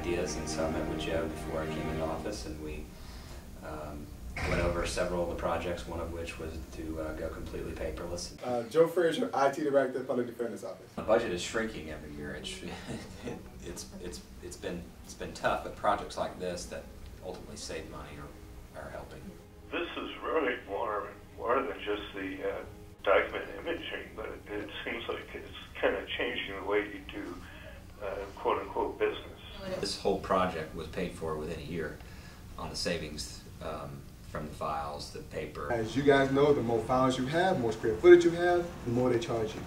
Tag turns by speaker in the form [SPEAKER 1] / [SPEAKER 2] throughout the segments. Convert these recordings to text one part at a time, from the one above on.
[SPEAKER 1] ideas, and so I met with Joe before I came into office, and we went over several of the projects, one of which was to go completely paperless.
[SPEAKER 2] Joe Frasier, IT Director, Public Defender's Office.
[SPEAKER 1] The budget is shrinking every year. It's been tough, but projects like this that ultimately save money are helping.
[SPEAKER 3] This is really more than just the document imaging, but it seems like it's kind of changing the way you do quote-unquote business.
[SPEAKER 1] This whole project was paid for within a year on the savings from the files, the paper.
[SPEAKER 2] As you guys know, the more files you have, the more square footage you have, the more they charge you.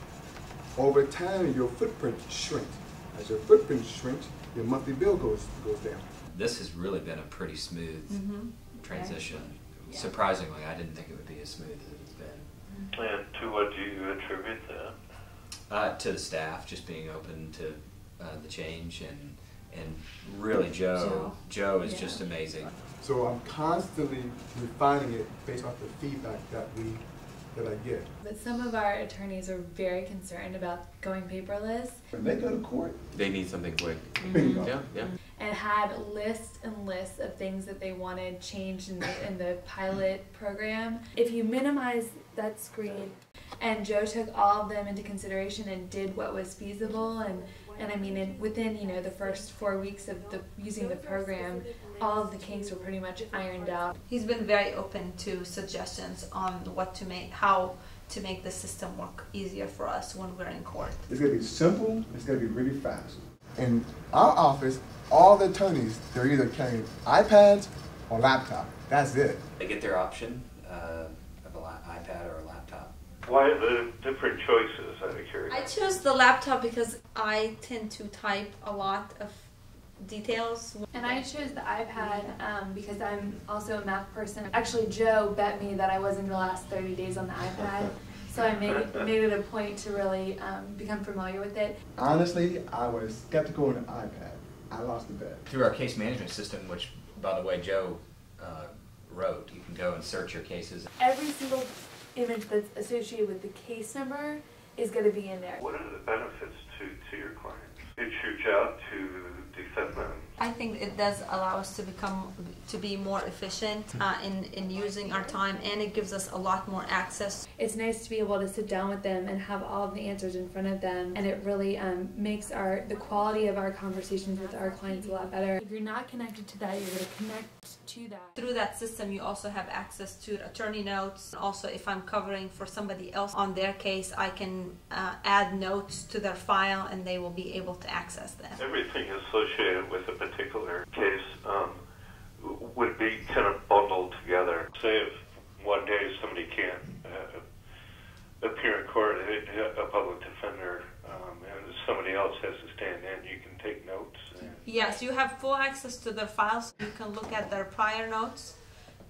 [SPEAKER 2] Over time, your footprint shrinks. As your footprint shrinks, your monthly bill goes down.
[SPEAKER 1] This has really been a pretty smooth transition. Yeah. Surprisingly, I didn't think it would be as smooth as it's been.
[SPEAKER 3] And to what do you attribute that?
[SPEAKER 1] To the staff, just being open to the change, and really Joe is just amazing.
[SPEAKER 2] So I'm constantly refining it based off the feedback that I get.
[SPEAKER 4] But some of our attorneys are very concerned about going paperless.
[SPEAKER 2] When they go to court,
[SPEAKER 1] they need something quick.
[SPEAKER 2] Bingo.
[SPEAKER 1] Yeah.
[SPEAKER 4] And had lists and lists of things that they wanted changed in the pilot program. If you minimize that screen, and Joe took all of them into consideration and did what was feasible, and I mean, within the first 4 weeks of using the program, all of the kinks were pretty much ironed out.
[SPEAKER 5] He's been very open to suggestions on how to make the system work easier for us when we're in court.
[SPEAKER 2] It's going to be simple, it's going to be really fast. In our office, all the attorneys, they're either carrying iPads or laptop. That's it.
[SPEAKER 1] They get their option of an iPad or a laptop.
[SPEAKER 3] Why are the different choices out of curiosity?
[SPEAKER 5] I chose the laptop because I tend to type a lot of details.
[SPEAKER 4] And I chose the iPad because I'm also a math person. Actually, Joe bet me that I wasn't going to last 30 days on the iPad, so I made it a point to really become familiar with it.
[SPEAKER 2] Honestly, I was skeptical on the iPad. I lost the bet.
[SPEAKER 1] Through our case management system, which, by the way, Joe wrote, you can go and search your cases.
[SPEAKER 4] Every single image that's associated with the case number is going to be in there.
[SPEAKER 3] What are the benefits to your clients? It's your job to defend them.
[SPEAKER 5] I think it does allow us to be more efficient in using our time, and it gives us a lot more access.
[SPEAKER 4] It's nice to be able to sit down with them and have all of the answers in front of them, and it really makes the quality of our conversations with our clients a lot better. If you're not connected to that, you're going to connect to that.
[SPEAKER 5] Through that system, you also have access to attorney notes. Also, if I'm covering for somebody else on their case, I can add notes to their file, and they will be able to access them.
[SPEAKER 3] Everything associated with a particular case would be kind of bundled together. Say if one day somebody can't appear in court, a public defender, and somebody else has to stand in, you can take notes.
[SPEAKER 5] Yes, you have full access to their files. You can look at their prior notes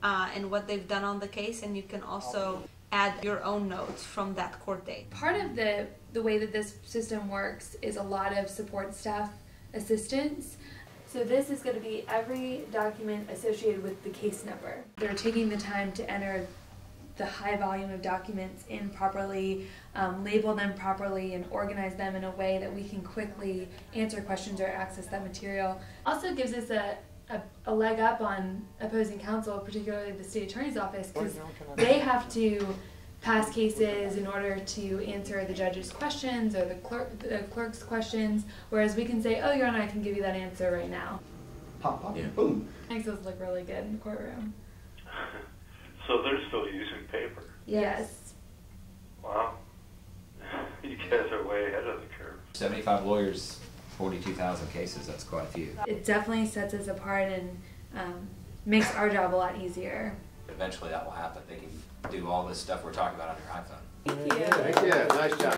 [SPEAKER 5] and what they've done on the case, and you can also add your own notes from that court date.
[SPEAKER 4] Part of the way that this system works is a lot of support staff assistance. So this is going to be every document associated with the case number. They're taking the time to enter the high volume of documents in properly, label them properly, and organize them in a way that we can quickly answer questions or access that material. Also gives us a leg up on opposing counsel, particularly the state attorney's office, because they have to pass cases in order to answer the judge's questions or the clerk's questions, whereas we can say, oh, Your Honor, I can give you that answer right now.
[SPEAKER 2] Pop, pop, boom.
[SPEAKER 4] Makes us look really good in the courtroom.
[SPEAKER 3] So they're still using paper?
[SPEAKER 4] Yes.
[SPEAKER 3] Wow. You guys are way ahead of the curve.
[SPEAKER 1] 75 lawyers, 42,000 cases, that's quite a few.
[SPEAKER 4] It definitely sets us apart and makes our job a lot easier.
[SPEAKER 1] Eventually that will happen. They can do all this stuff we're talking about on your iPhone.
[SPEAKER 4] Thank you.
[SPEAKER 2] Thank you. Nice job.